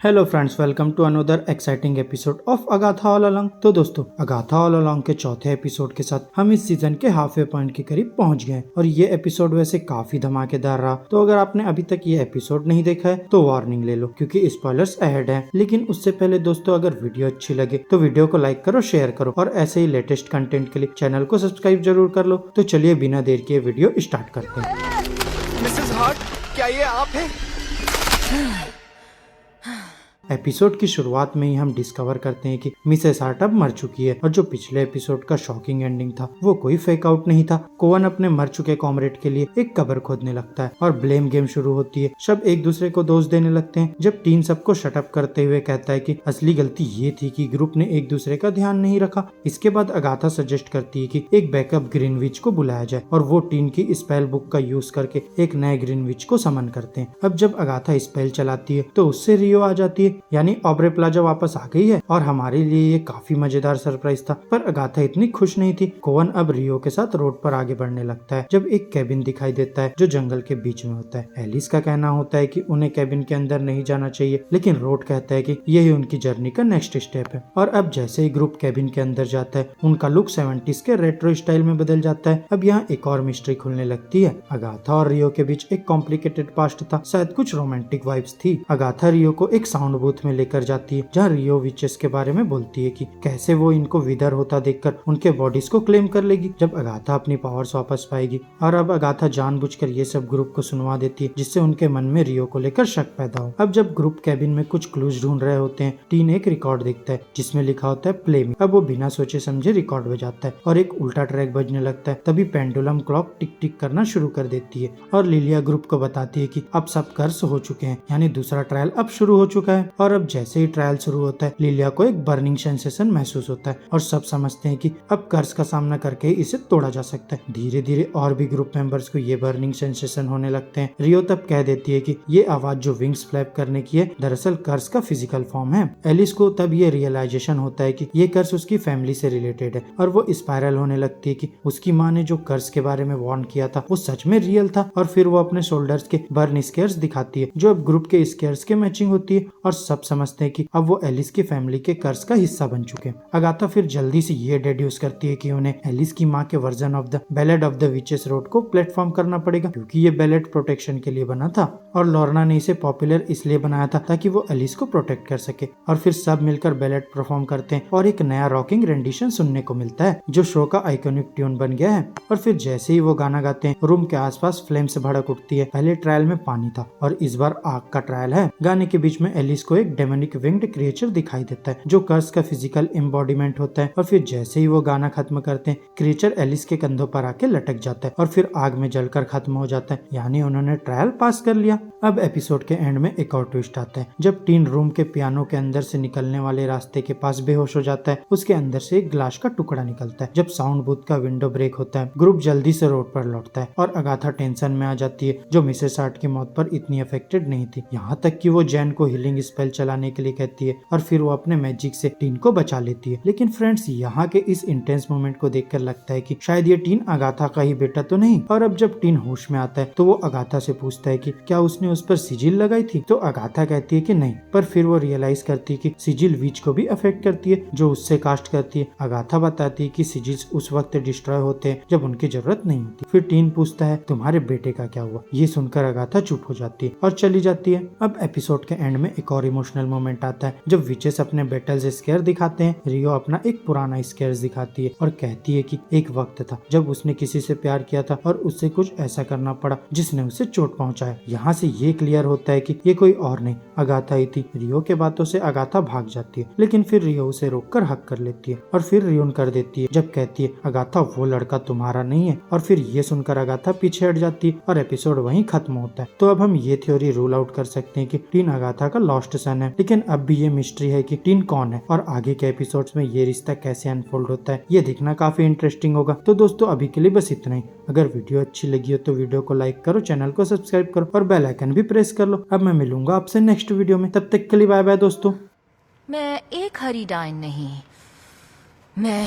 Hello friends, welcome to another exciting episode of Agatha all along. तो दोस्तों, Agatha all along के चौथे episode के साथ हम इस सीजन के हाफ वे पॉइंट के करीब पहुंच गए और ये एपिसोड वैसे काफी धमाकेदार रहा। तो अगर आपने अभी तक ये एपिसोड नहीं देखा है तो वार्निंग ले लो, क्योंकि स्पॉयलर्स अहेड हैं। लेकिन उससे पहले दोस्तों, अगर वीडियो अच्छी लगे तो वीडियो को लाइक करो, शेयर करो और ऐसे ही लेटेस्ट कंटेंट के लिए चैनल को सब्सक्राइब जरूर कर लो। तो चलिए बिना देर किए वीडियो स्टार्ट करते हैं। मिसेस हार्ट, क्या ये आप हैं? एपिसोड की शुरुआत में ही हम डिस्कवर करते हैं कि मिसेस हार्ट अब मर चुकी है और जो पिछले एपिसोड का शॉकिंग एंडिंग था वो कोई फेक आउट नहीं था। कोवन अपने मर चुके कॉमरेड के लिए एक कब्र खोदने लगता है और ब्लेम गेम शुरू होती है। सब एक दूसरे को दोष देने लगते हैं जब टीन सबको शटअप करते हुए कहता है कि असली गलती ये थी कि ग्रुप ने एक दूसरे का ध्यान नहीं रखा। इसके बाद अगाथा सजेस्ट करती है कि एक बैकअप ग्रीनविच को बुलाया जाए और वो टीन की स्पेल बुक का यूज करके एक नए ग्रीनविच को समन करते हैं। अब जब अगाथा स्पेल चलाती है तो उससे रियो आ जाती है, यानी ऑब्रे प्लाजा वापस आ गई है और हमारे लिए ये काफी मजेदार सरप्राइज था। पर अगाथा इतनी खुश नहीं थी। कोवन अब रियो के साथ रोड पर आगे बढ़ने लगता है जब एक कैबिन दिखाई देता है जो जंगल के बीच में होता है। एलिस का कहना होता है कि उन्हें कैबिन के अंदर नहीं जाना चाहिए, लेकिन रोड कहता है कि यही उनकी जर्नी का नेक्स्ट स्टेप है। और अब जैसे ही ग्रुप कैबिन के अंदर जाता है उनका लुक 70s के रेट्रो स्टाइल में बदल जाता है। अब यहाँ एक और मिस्ट्री खुलने लगती है। अगाथा और रियो के बीच एक कॉम्प्लिकेटेड पास्ट था, शायद कुछ रोमांटिक वाइब्स थी। अगाथा रियो को एक साउंड बूथ में लेकर जाती है जहाँ रियो विचेस के बारे में बोलती है कि कैसे वो इनको विदर होता देखकर उनके बॉडीज को क्लेम कर लेगी जब अगाथा अपनी पावर्स वापस पाएगी। और अब अगाथा जानबूझकर ये सब ग्रुप को सुनवा देती है जिससे उनके मन में रियो को लेकर शक पैदा हो। अब जब ग्रुप कैबिन में कुछ क्लूज ढूंढ रहे होते हैं, टीन एक रिकॉर्ड देखता है जिसमें लिखा होता है प्ले मी। अब वो बिना सोचे समझे रिकॉर्ड बजाता है और एक उल्टा ट्रैक बजने लगता है। तभी पेंडुलम क्लॉक टिक टिक करना शुरू कर देती है और लिलिया ग्रुप को बताती है कि अब सब कर्स हो चुके हैं, यानी दूसरा ट्रायल अब शुरू हो चुका है। और अब जैसे ही ट्रायल शुरू होता है लिलिया को एक बर्निंग सेंसेशन महसूस होता है और सब समझते हैं कि अब कर्स का सामना करके इसे तोड़ा जा सकता है। धीरे धीरे और भी ग्रुप मेंबर्स को ये बर्निंग सेंसेशन होने लगते हैं। रियो तब कह देती है कि ये आवाज जो विंग्स फ्लैप करने की है दरअसल कर्स का फिजिकल फॉर्म है। एलिस को तब ये रियलाइजेशन होता है कि ये कर्स उसकी फैमिली से रिलेटेड है और वो स्पाइरल होने लगती है कि उसकी माँ ने जो कर्स के बारे में वार्न किया था वो सच में रियल था। और फिर वो अपने शोल्डर्स के बर्न स्केयर्स दिखाती है जो अब ग्रुप के स्केयर्स के मैचिंग होती है और सब समझते हैं कि अब वो एलिस की फैमिली के कर्स का हिस्सा बन चुके हैं। अगाथा फिर जल्दी से ये डेड्यूस करती है कि उन्हें एलिस की माँ के version of the ballad of the witches road को प्लेटफॉर्म करना पड़ेगा, क्योंकि ये बैलेड प्रोटेक्शन के लिए बना था और लॉर्ना ने इसे पॉपुलर इसलिए बनाया था ताकि वो एलिस को प्रोटेक्ट कर सके। और फिर सब मिलकर बैलेड परफॉर्म करते हैं और एक नया रॉकिंग रेंडिशन सुनने को मिलता है जो शो का आइकॉनिक ट्यून बन गया है। और फिर जैसे ही वो गाना गाते हैं रूम के आसपास फ्लेम से भड़क उठती है। पहले ट्रायल में पानी था और इस बार आग का ट्रायल है। गाने के बीच में एलिस को एक डेमोनिक विंग्ड क्रिएचर दिखाई देता है जो कर्स का फिजिकल एम्बॉडीमेंट होता है। और फिर जैसे ही वो गाना खत्म करते हैं क्रिएचर एलिस के कंधों पर आके लटक जाता है और फिर आग में जलकर खत्म हो जाता है, यानी उन्होंने ट्रायल पास कर लिया। अब एपिसोड के एंड में एक और ट्विस्ट आता है जब टीन रूम के पियानो के अंदर से निकलने वाले रास्ते के पास बेहोश हो जाता है। उसके अंदर से एक ग्लास का टुकड़ा निकलता है। जब साउंड बूथ का विंडो ब्रेक होता है ग्रुप जल्दी से रोड पर लौटता है और अगाथा टेंशन में आ जाती है जो मिसेस हार्ट की मौत पर इतनी अफेक्टेड नहीं थी। यहाँ तक कि वो जैन को हीलिंग स्पेल चलाने के लिए कहती है और फिर वो अपने मैजिक से टीन को बचा लेती है। लेकिन फ्रेंड्स, यहाँ के इस इंटेंस मोमेंट को देखकर लगता है कि शायद ये टीन अगाथा का ही बेटा तो नहीं। और अब जब टीन होश में आता है तो वो अगाथा से पूछता है कि क्या उसने उस पर सिजिल लगाई थी, तो अगाथा कहती है कि नहीं। पर फिर वो रियलाइज करती है कि सिजिल विच को भी अफेक्ट करती है जो उससे कास्ट करती है। अगाथा बताती है कि सिजिल्स उस वक्त डिस्ट्रॉय होते हैं जब उनकी जरूरत नहीं होती। फिर टीन पूछता है तुम्हारे बेटे का क्या हुआ। ये सुनकर अगाथा चुप हो जाती है और चली जाती है। अब एपिसोड के एंड में एक और इमोशनल मोमेंट आता है जब विचेस अपने बैटल्स स्केयर दिखाते हैं। रियो अपना एक पुराना स्केयर्स दिखाती है और कहती है कि एक वक्त था जब उसने किसी से प्यार किया था और उससे कुछ ऐसा करना पड़ा जिसने उसे चोट पहुंचाया। यहाँ से ये क्लियर होता है कि ये कोई और नहीं अगाथा ही थी। रियो के बातों से अगाथा भाग जाती है लेकिन फिर रियो उसे रोककर हक कर लेती है और फिर रियोन कर देती है जब कहती है अगाथा वो लड़का तुम्हारा नहीं है। और फिर ये सुनकर अगाथा पीछे हट जाती है और एपिसोड वहीं खत्म होता है। तो अब हम ये थ्योरी रूल आउट कर सकते हैं कि टीन अगाथा का लॉस्ट सन है, लेकिन अब भी ये मिस्ट्री है कि टीन कौन है और आगे के एपिसोड्स में ये रिश्ता कैसे अनफोल्ड होता है ये देखना काफी इंटरेस्टिंग होगा। तो दोस्तों, अभी के लिए बस इतना ही। अगर वीडियो अच्छी लगी हो तो वीडियो को लाइक करो, चैनल को सब्सक्राइब करो और बेल आइकन भी प्रेस कर लो। अब मैं मिलूंगा आपसे नेक्स्ट वीडियो में, तब तक के लिए बाय बाय दोस्तों। मैं एक हरी डाइन नहीं, मैं